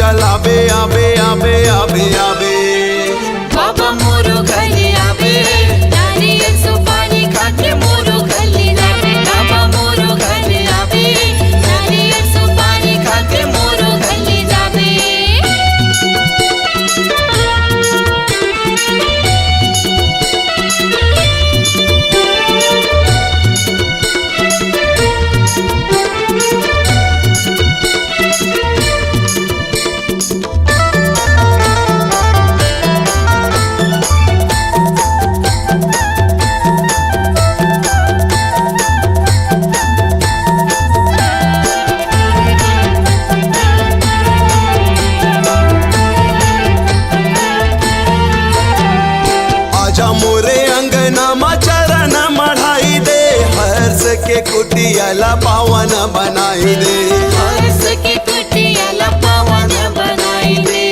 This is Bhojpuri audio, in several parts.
जलाबे आबे आबे आबे आबे। बाबा मोरो घरे आवे, नारियल सुपारी खाके मोरो घरे जावे। बाबा मोरो घरे आवे, नारियल सुपारी खाके मोरो घरे जावे। मोरे अंगना मा चरण मढ़ाई दे, हर्ष के कुटियाला पावन बनाई दे। हर्ष के कुटियाला पावन बनाई दे।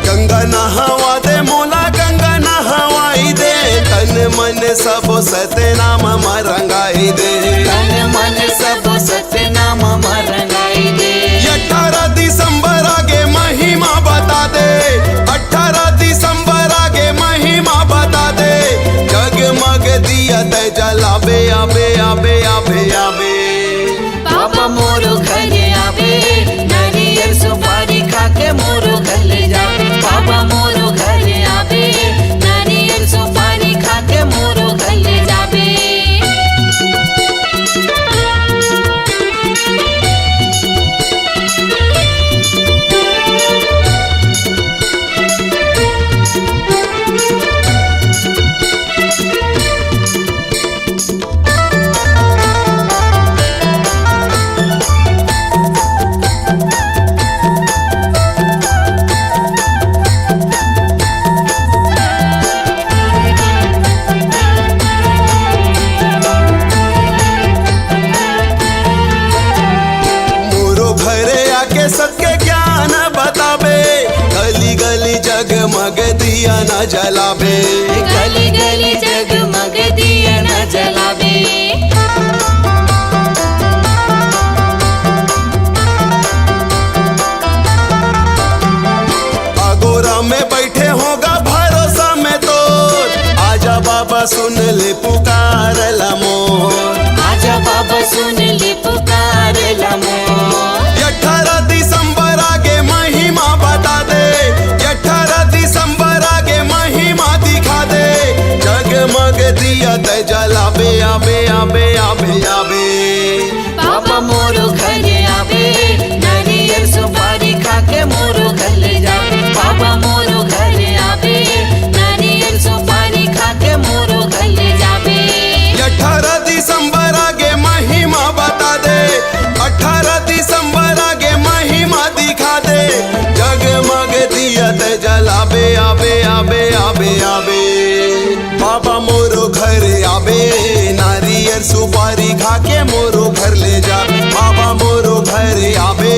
गंगा नहावा दे मोला गंगा नहवाई दे, तन मन सब सतनाम रंगाई दे। तन मन सब सतनाम रंगाई दे। 18 दिसंबर आगे महिमा बता दे, 18 दिसंबर आगे महिमा बता दे। जगमग दिया ते जलाबे आबे आबे आबे आबे। बाबा मोरो घरे आवे, नारियल सुपारी खाके मोरो घरे जावे। बाबा मोरो घरे आवे, नारियल सुपारी खाके मोरो घरे जावे। सबके ज्ञान बताबे, गली गली जगमग दिया न जलाबे। गली गली जगमग दिया न जलावे। अगोरा में बैठे होगा भरोसा में तो, आजा बाबा सुन ले पुकार मोर। आजा बाबा सुन ले पुकार मोर। 18 दिसंबर आगे महिमा बता दे, 18 दिसंबर आगे महिमा दिखा दे। जगमग दिया ते जलाबे आबे आबे आबे आबे। बाबा मोरो घरे आवे, नारियल सुपारी खाके मोरो घरे जावे। बाबा मोरो घरे आवे, नारियल सुपारी खाके मोरो घरे जावे। 18 दिसंबर आगे महिमा बता दे, 18 दिसंबर आगे महिमा दिखा दे। जगमग दिया ते जलाबे आबे आबे आबे आबे। बाबा मोरो घरे आबे, नारियल सुपारी खाके मोरो घर ले जा। बाबा मोरो घरे आबे,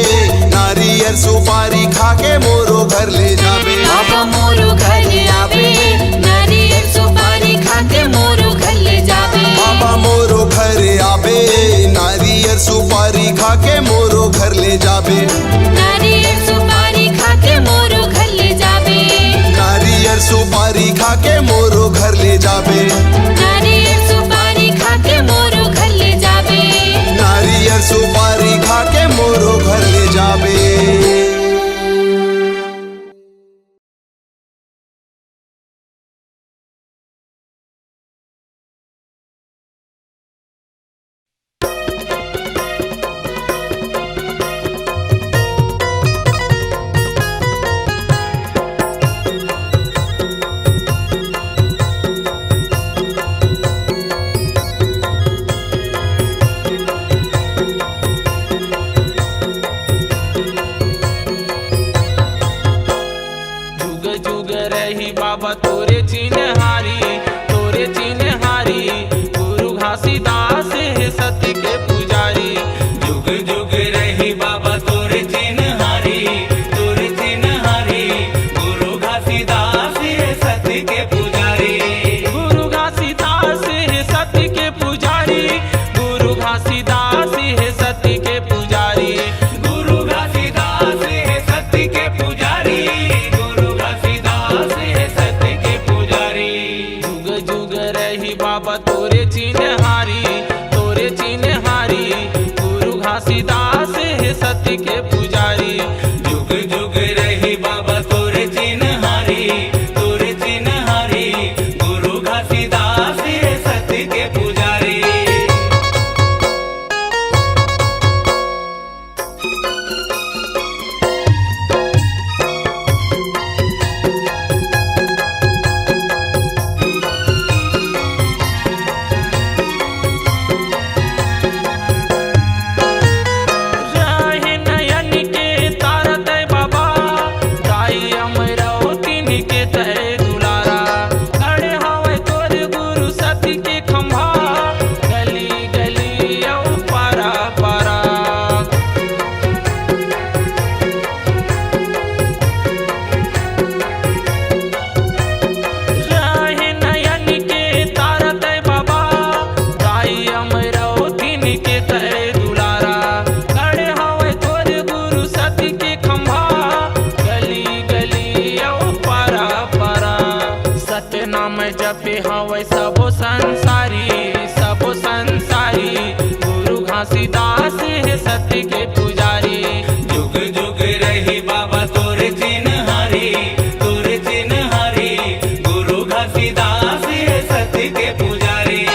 नारियल सुपारी खाके मोरो घर ले जाबे। बाबा मोरो घरे आवे, नारियल सुपारी खाके मोरो घरे जावे। बाबा मोरो घरे आबे, नारियल सुपारी खाके मोरो घर ले जाबे। नारियल सुपारी खाके मोरो घरे जावे। नारियल सुपारी खाके मोरो घर ले जाबे। नारियल सुपारी खाके मोरो घरे जावे। नारियल सुपारी खाके मोरो घर ले जाबे। चिन्हारी गुरु घासीदास है सत्य के पुजारी। जुग जुग रही बाबा तोरे चिन्हारी गुरु घासीदास है सत्य के पुजारी। राहे नयन के तारत बाबा दाई अमरावती के तय दुलारा। खड़े हवे तोर गुरु सत्य के खंभा गली गली औ पारा पारा। राहे नयन के तारत बाबा दाई अमरावती के तय दुलारा। खड़े हवे तोर गुरु सत्य के खंभा गली गली औ पारा पारा। सत्य नाम जपे हवे सबो संसारी गुरु घासीदास है सत्य के पुजारी। जुग जुग रही बाबा तोरे चिन्हारी गुरु घासीदास है सत्य के पुजारी।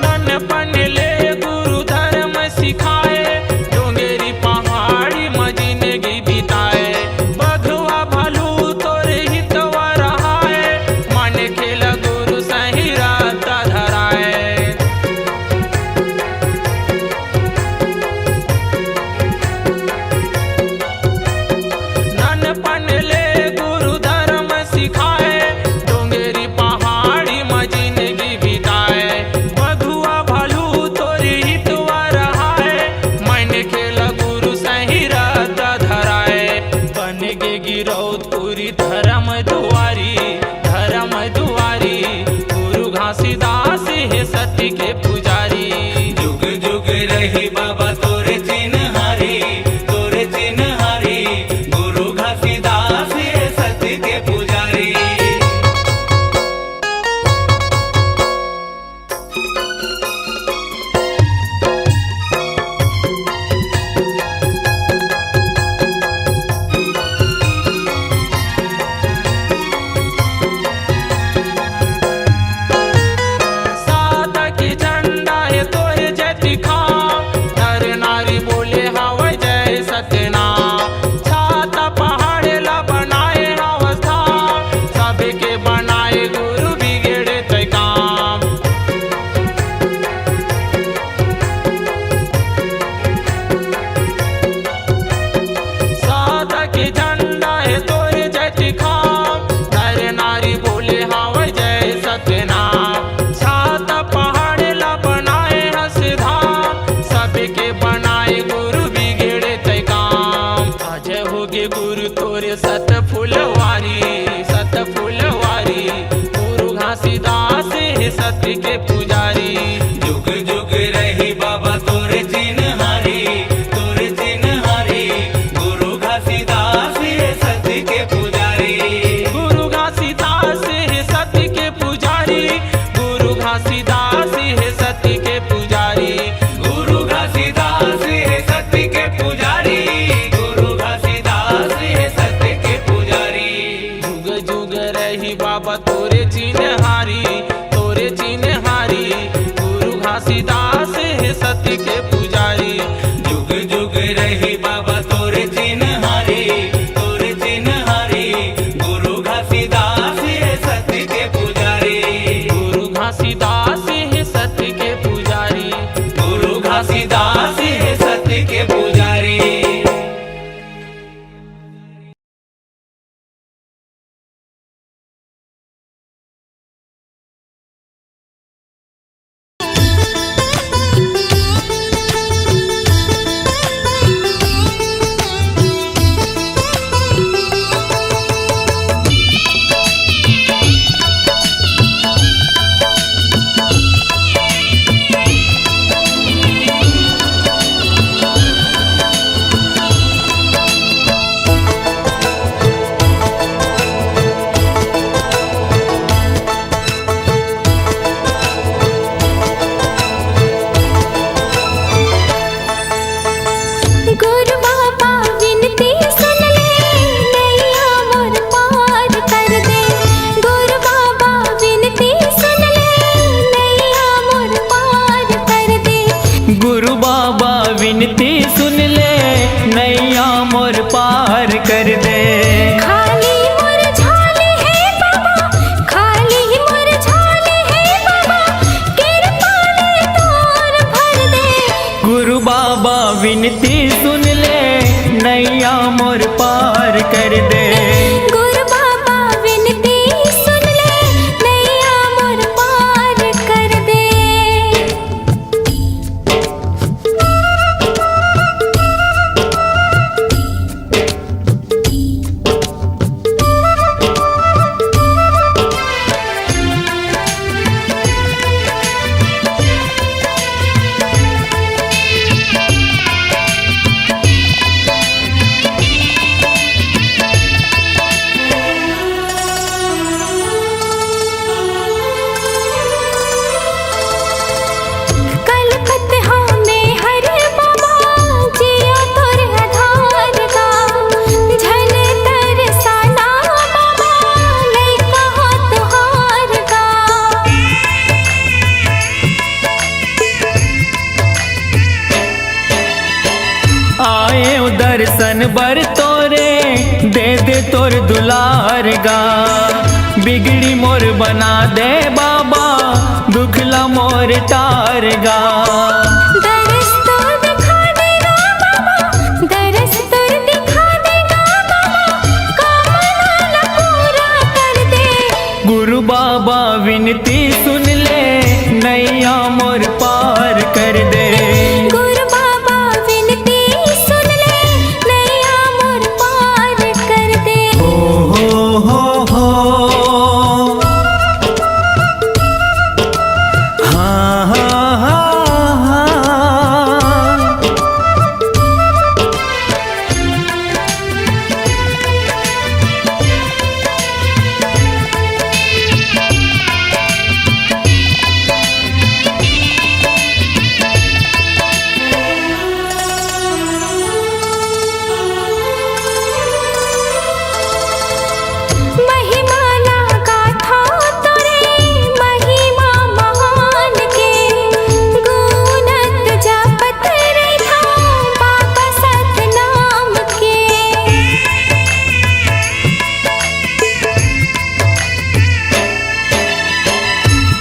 नन्नपन ले गुरु धर्म सिखाए डोंगेरी पहाड़ी में जिंदगी बिताए। बघवा भलू तोरे हितवा रहाए मन खेल गुरु सही राता धराए। नन्नपन ले गुरु धर्म सिखाए डोंगेरी पहाड़ी में जिंदगी बिताए। बघुआ भलू तोरी हितवा रहाए मन खेल गुरु सही राता धराए। बन गे गिरौदपुरी धर्म दुआरी गुरु घासीदास है सत्य के पुजारी। जुग जुग रही बाबा तोरे चिन्हारी गुरु घासीदास है सत्य के पुजारी। साधक झंडा है तोरे जय दिखा नर नारी बोले हवे जय सत्यनाम। छाता पहाड़े ला बनाए अवस्था सबके बनाए गुरु बिगड़े तय काम। साधक झंडा है तोरे जय दिखा नर नारी बोले हवे जय सत्यनाम। छाता पहाड़े ला बनाए हसधा सबके बनाए गुरु बिगड़े तय काम। अजय होगे गुरु तोरे सत फुलवारी गुरु घासीदास है सत्य के पुजारी। जुग जुग रही बाबा तोरे चिन्हारी गुरु घासीदास है सत्य के पुजारी। गुरु घासीदास है सत्य के पुजारी गुरु घासीदास है सत्य के पुजारी। गुरु घासीदास है सत्य के पुजारी गुरु घासीदास है सत्य के पुजारी। जुग जुग रही बाबा तोरे चिन्हारी गुरु घासीदास है सत्य के पुजारी। जुग जुग रही बाबा तोरे चिन्हारी गुरु घासीदास है सत्य के पुजारी। गुरु घासीदास है सत्य के पुजारी। गुरु घासीदास है सत्य के पुजारी। विनती सुन ले, नैया मोर पार कर दे। गुरु बाबा विनती सुन ले, नैया मोर पार कर दे। दर्शन बर तोरे दे दे तोर दुलार गा, बिगड़ी मोर बना दे बाबा, दुखला मोर तार गा। दरस तो दिखा देगा बाबा, दरस तो दिखा देगा बाबा, कामना पूरा कर दे। गुरु बाबा विनती सुन ले, नैया मोर पार कर दे। गुरु बाबा विनती सुन ले, नैया मोर पार कर दे। हो हाँ हाँ हाँ हाँ। महिमा ना गाथा तोरे, महिमा महान के, गुणत जपत रहा बाबा सतनाम के।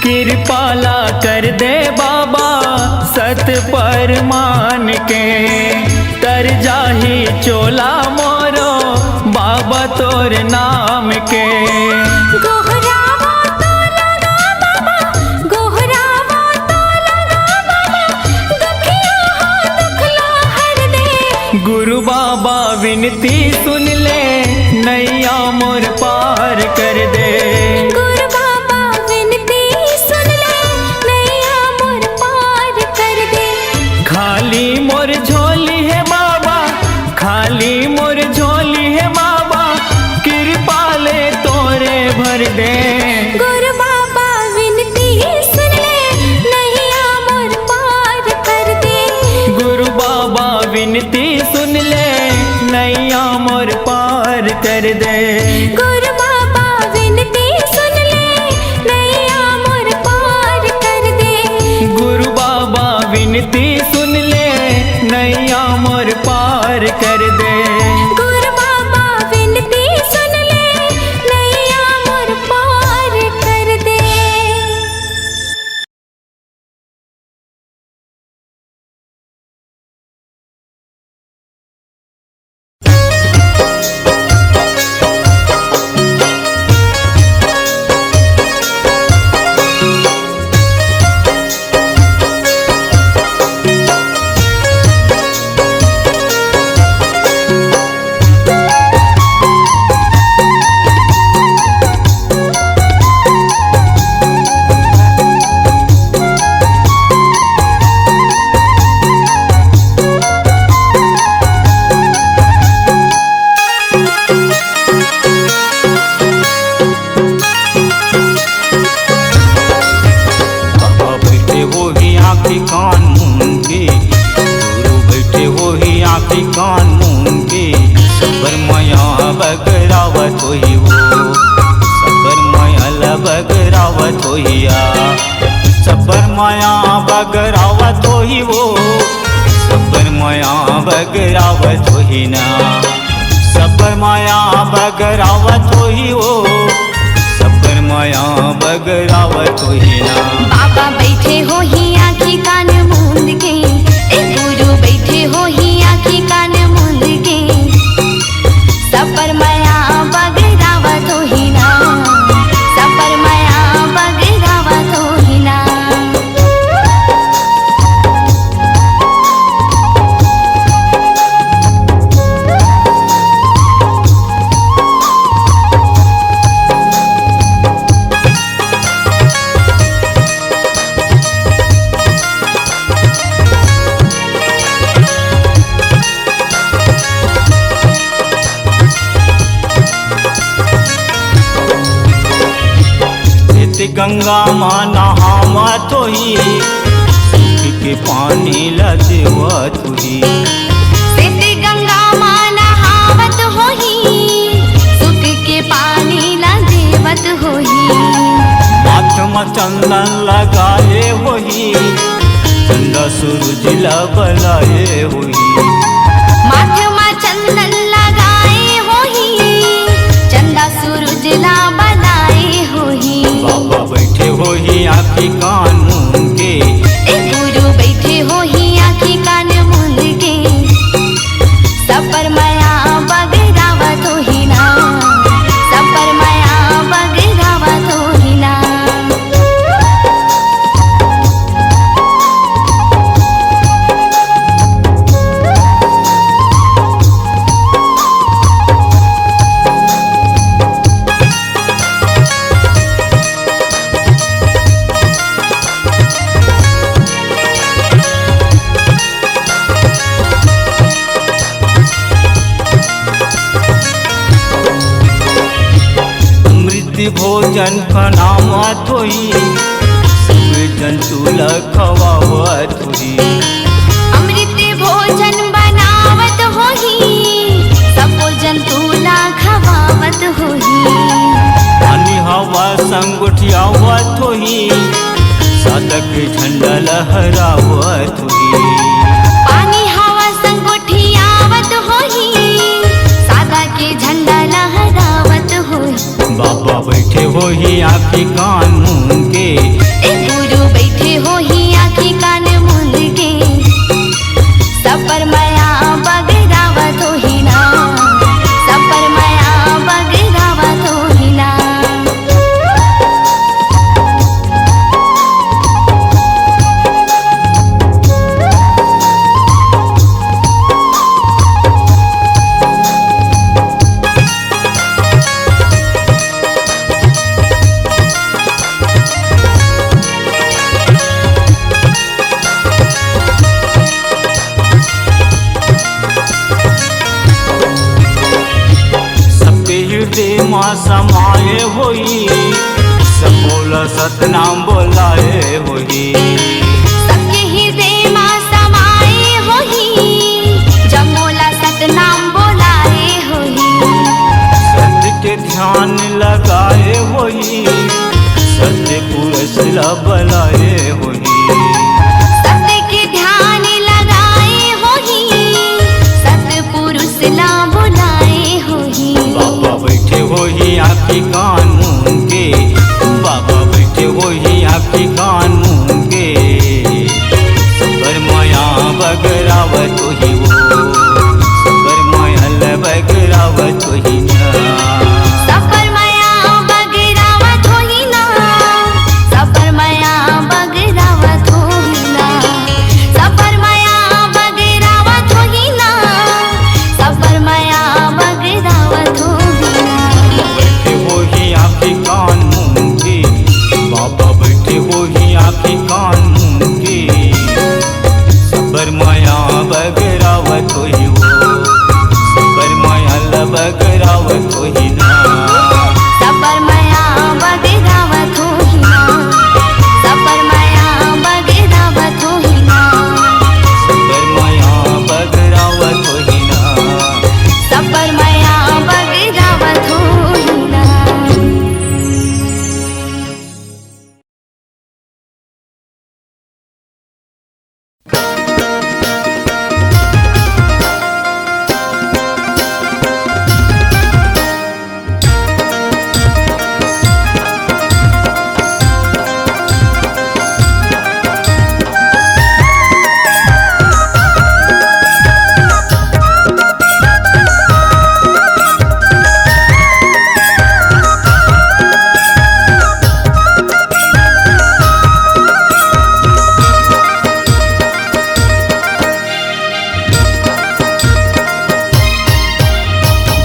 कृपाला कर दे बाबा, सत पर मान के, तर जाही चोला मोरो बाबा तोर नाम के। गोहरावा तो लगा बाबा, गोहरावा तो लगा बाबा, दुखिया हो दुखला हर दे। गुरु बाबा विनती सुन ले, नैया मोर पार कर दे। गुरु बाबा विनती सुन ले, नैया मोर पार कर दे। खाली मोर झोली है बाबा, खाली मोर झोली है बाबा, कृपा ले तोरे भर दे। गुरु बाबा विनती सुन ले, नैया मोर पार कर दे। गुरु बाबा विनती सुन ले, नैया मोर पार कर दे। गुरु बाबा विनती सुन ले, नैया मोर पार कर दे। गुरु बाबा विनती सुन ले, नैया मोर पार कर दे। गुरु बाबा विनती सुन ले, नैया मोर पार कर दे। बगरावत होई वो सबर माया बगरावत होइया सबर माया बगरावत होई वो सबर माया बगरावत होई ना सबर माया बगरावत होई वो सबर माया बगरावत होई ना। बाबा बैठे हो ही आँखी कान मूंद के, ए गुरु बैठे हो ही गंगा माँ नहावत होही, सुख के पानी ला देवत होही। सिद्धि गंगा माँ नहावत होही, सुख के पानी ला देवत होही। माथ में चंदन लगाए होही, चंदा सूरज ला बलाए होही। माथ में चंदन लगाए होही, चंदा सूरज ला बनाए होही। बाबा बैठे होही आँखी कान मूंद के, गुरु बैठे होही आँखी कान मूंद के। सब पर माया बगरावत होही ना, सब पर माया बगरावत होही ना। भोजन खनावत होही, सब जंतु ला खवावत होही। अमृत भोजन बनावत होही, सब जंतु ला खवावत होही। पानी हवा संग उठियावत होही, साधक झंडा लहरावत होही। पानी हवा संग उठियावत होही, सादा के झंडा लहरावत होही। बाबा बैठे होही आँखी कान मूंद के, गुरु बैठे होही आँखी कान मूंद के। सब पर माया बगरावत होही ना, सब पर माया बगरावत होही ना। हृदय माँ समाये होई, सब बोला सतनाम बोलाए होई। सबके हृदय माँ समाए होही, जब मोला सतनाम बोलाए होही। सत्य के ध्यान लगाए होई, सत्य पुरुष ला बलाए होई। सत्य के ध्यान लगाए होही, सत्य पुरुष ला बुलाए होही। बाबा बैठे होही आँखी कान मूंद के, बाबा बैठे होही आँखी कान मूंद के। सबर माया बगरावत होही वो, सबर माया ला बगरावत होही ना। सब पर माया बगरावत होही ना, सब पर माया बगरावत होही ना। सब पर माया बगरावत होही ना, सब पर माया बगरावत होही ना। बैठे होही आँखी कान मूंद के, बाबा बैठे होही आँखी कान मूंद के। सबर माया बगरावत होही वो, सबर माया ला बगरावत होही ना। सब पर माया बगरावत होही ना, सब पर माया बगरावत होही ना। सबर माया बगरावत होही ना। सब पर माया बगरावत होही ना।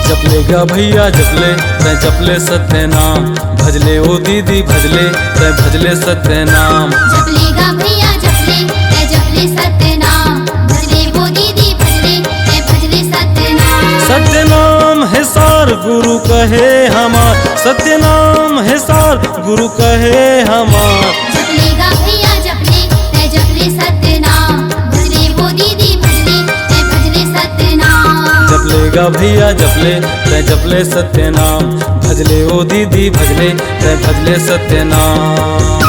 जपलेगा भैया जपले तै जपले सत्य नाम, भजले ओ दीदी भजले तै भजले सत्य नाम। जपलेगा भैया जपले तै जपले सत्य नाम, भजले वो दीदी भजले तै भजले सत्य नाम। सत्य नाम है सार गुरु कहे हमार, सत्य नाम है सार गुरु कहे हमार। जपलेगा भैया जपले तै जपले सत्य नाम भजले वो दीदी भजले तै भजले सत्य नाम। जपलेगा भैया जपले तै जपले सत्य नाम भजले ओ दीदी भजले तै भजले सत्य नाम।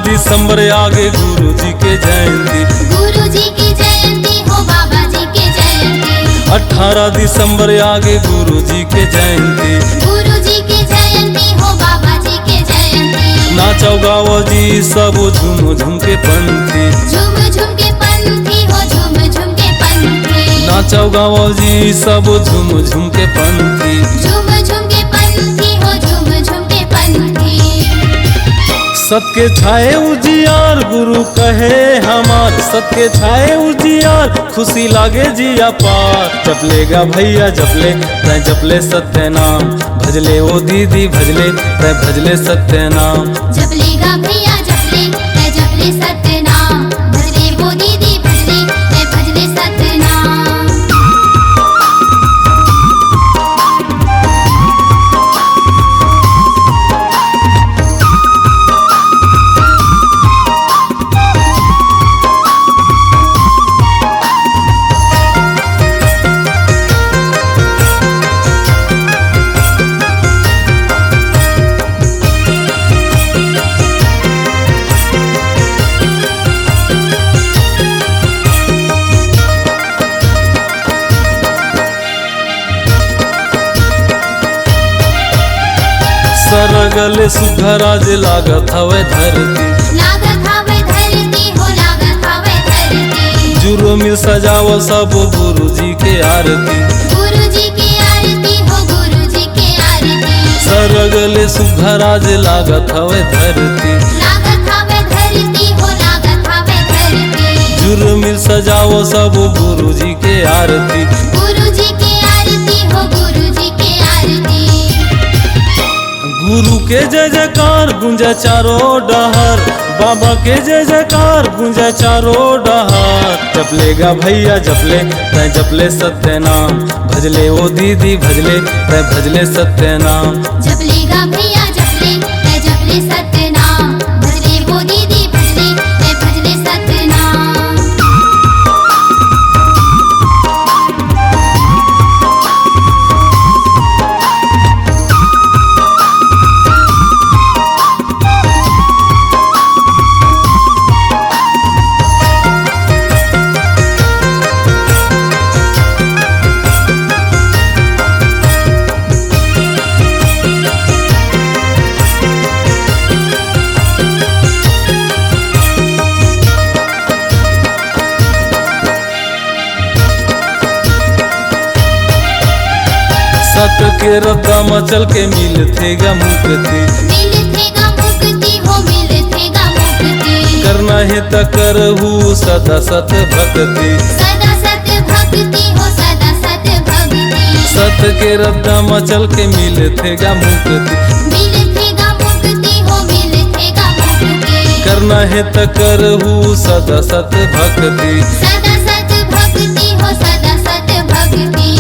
दिसंबर आगे गुरु जी के जयंती, गुरु जी की जयंती हो बाबा जी के जयंती। 18 दिसंबर आगे गुरु जी के जयंती, गुरु जी की जयंती हो बाबा जी के जयंती। नाचो गाओ जी सब झूम झूम के पंथी, झूम झूम के पंथी हो झूम झूम के पंथी। नाचो गाओ जी सब झूम झूम के पंथी। झूम झूम के पंथी हो झूम झूम के पंथी। सबके छाए उजियार गुरु कहे हमार, सबके छाए उजियार खुशी लागे जिया पार। जपलेगा भैया जपले तै जपले सत्य नाम भजले ओ दीदी भजले तै भजले सत्य नाम। जपलेगा भैया जपले तै जपले सत्य नाम भजले वो दीदी भजले तै भजले सत्य नाम। सरगले सुघराज लागत हवे धरती, लागत हवे धरती हो लागत हवे धरती। जुरो मिल सजाओ सब गुरु जी के आरती, गुरु जी की आरती हो गुरु जी की आरती। सरगले सुघराज लागत हवे धरती, लागत हवे धरती हो लागत हवे धरती। जुरो मिल सजाओ सब गुरु जी के आरती। गुरु जी की आरती हो गुरु जी की आरती। गुरु के जय जयकार गूंजे चारों डहर, बाबा के जय जयकार गूंजे चारों डहर। जपलेगा भैया जपले तै जपले सत्य नाम भजले ओ दीदी भजले तै भजले सत्य नाम। जपलेगा भैया जपले तै जपले सत्य नाम भजले वो दीदी भजले तै भजले सत्य नाम। सत के रद्दा मचल के मिल थेगा मुक्ति, मिल थेगा मुक्ति हो मिल थेगा मुक्ति। करना है त करहु सदा सत भक्ति, सदा सत भक्ति हो सदा सत भक्ति। सत के रद्दा मचल के मिल थेगा मुक्ति, मिल थेगा मुक्ति हो मिल थेगा मुक्ति। करना है त करहु सदा सत भक्ति। सदा सत भक्ति हो सदा सत भक्ति।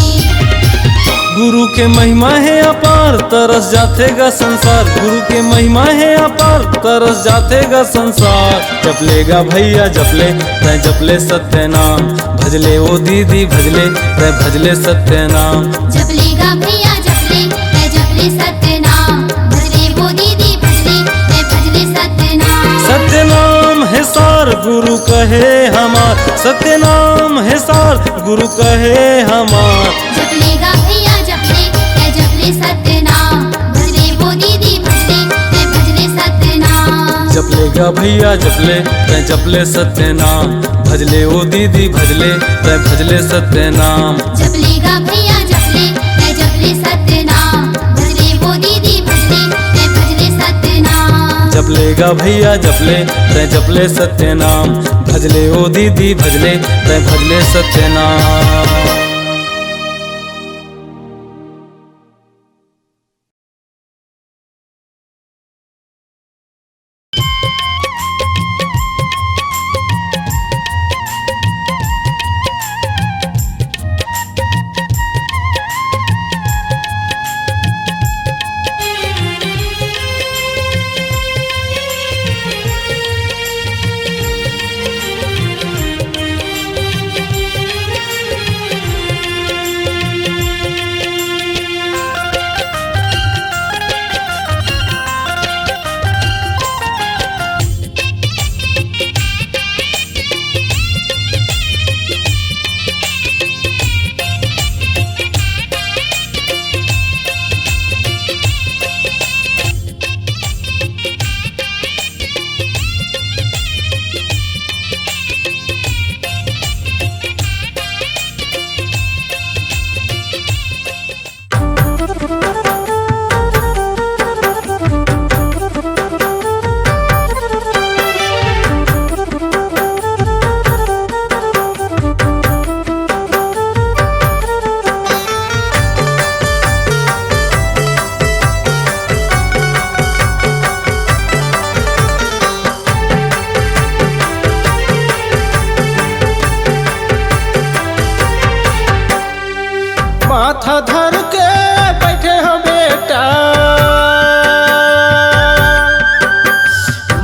गुरु के महिमा है अपार तरस जातेगा संसार, गुरु के महिमा है अपार तरस जातेगा संसार। जपलेगा भैया जपले तै जपले सत्य नाम भजले ओ दीदी भजले तै भजले सत्य नाम। जपलेगा भैया जपले तै जपले सत्य नाम भजले वो दीदी भजले तै भजले सत्य नाम। सत्य नाम है सार गुरु कहे हमार, सत्य नाम है सार गुरु कहे हमार। जपलेगा भैया जपले तै जपले सत्य नाम भजले वो दीदी भजले तै भजले सत्य नाम। जपलेगा भैया जपले तै जपले सत्य नाम भजले ओ दीदी भजले तै भजले सत्य नाम। जपलेगा भैया जपले जपलेगा भैया जपले तै जपले सत्य नाम, भजले ओ दीदी भजले तै भजले सत्य नाम। माथा धर के बैठे हो बेटा,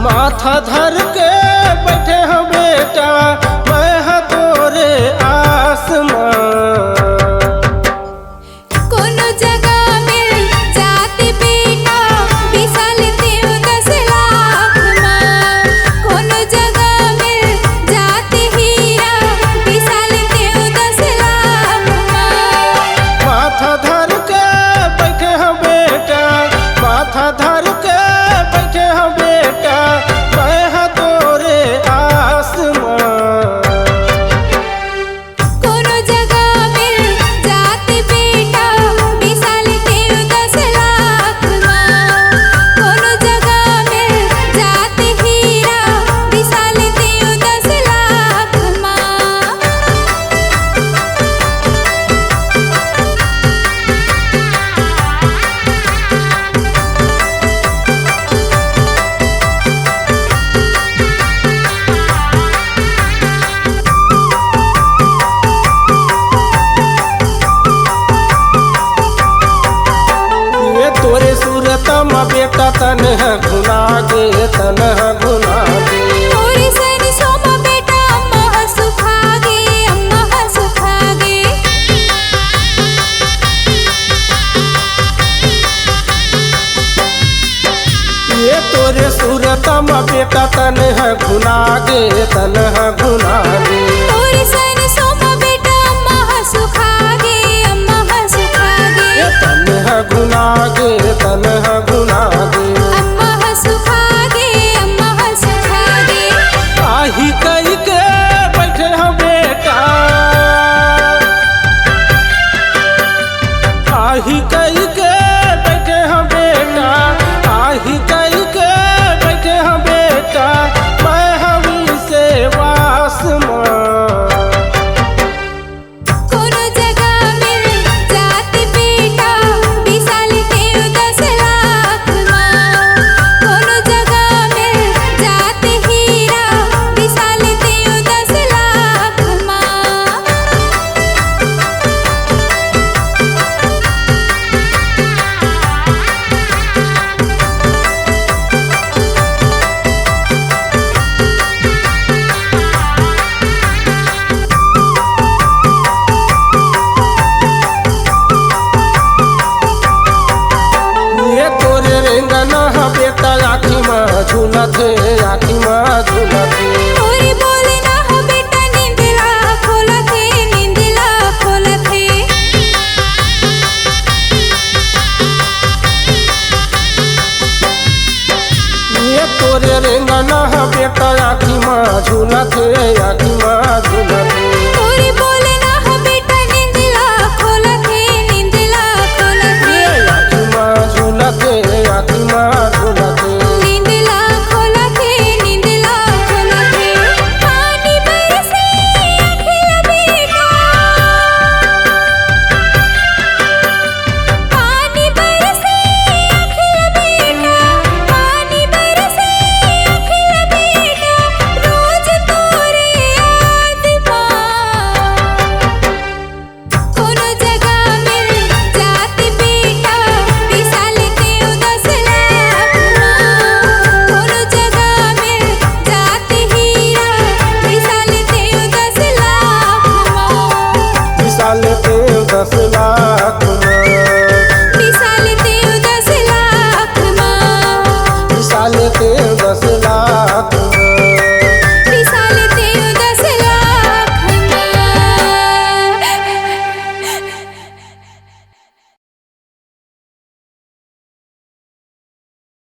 माथा धर के बैठे हो बेटा, मैं हा तोरे आसमान। कोनो जगह मिल जाती बेटा, बिसाल देव 10 लाख माँ। कोनो जगह मिल जाती हीरा, बिसाल देव 10 लाख माँ। माथा धर के बैठे हो बेटा, माथा धर के बैठे हो बेटा, मैं हा तोरे आसमान। कोनो जगह मिल जाती बेटा, बिसाल देव 10 लाख माँ। कोनो जगह मिल जाती हीरा, बिसाल देव 10 लाख माँ। ये तोरे सूरत में बेटा तन है घुना गे, तन है घुना गे। ओरी सन सोमा बेटा, अम्मा हा सुखागे, अम्मा हा सुखागे। ये तोरे सूरत में बेटा तन है घुना गे, तन है घुना गे। ओरी सन सोमा बेटा, अम्मा हा सुखागे, अम्मा हा सुखागे। ये तन है घुना गे, तन है घुना गे। अम्मा हा सुखागे, अम्मा हा सुखागे। आही कही के बैठे हो बेटा, आही कही के बैठे हो बेटा, आही कही के बैठे हो बेटा, मैं हवी से वास कोनो जगह मिल जाती बेटा, बिसाल देव 10 लाख माँ। कोनो जगह मिल जाती हीरा, बिसाल देव 10 लाख माँ। ये तोरे रेंगना हा बेटा, आखी माँ झूलत है, आखी माँ झूलत है। ओरी बोले ना हो बेटा, नींदला खोलत है, नींदला खोलत है। ये तोरे रेंगना हा बेटा, आखी माँ झूलत है,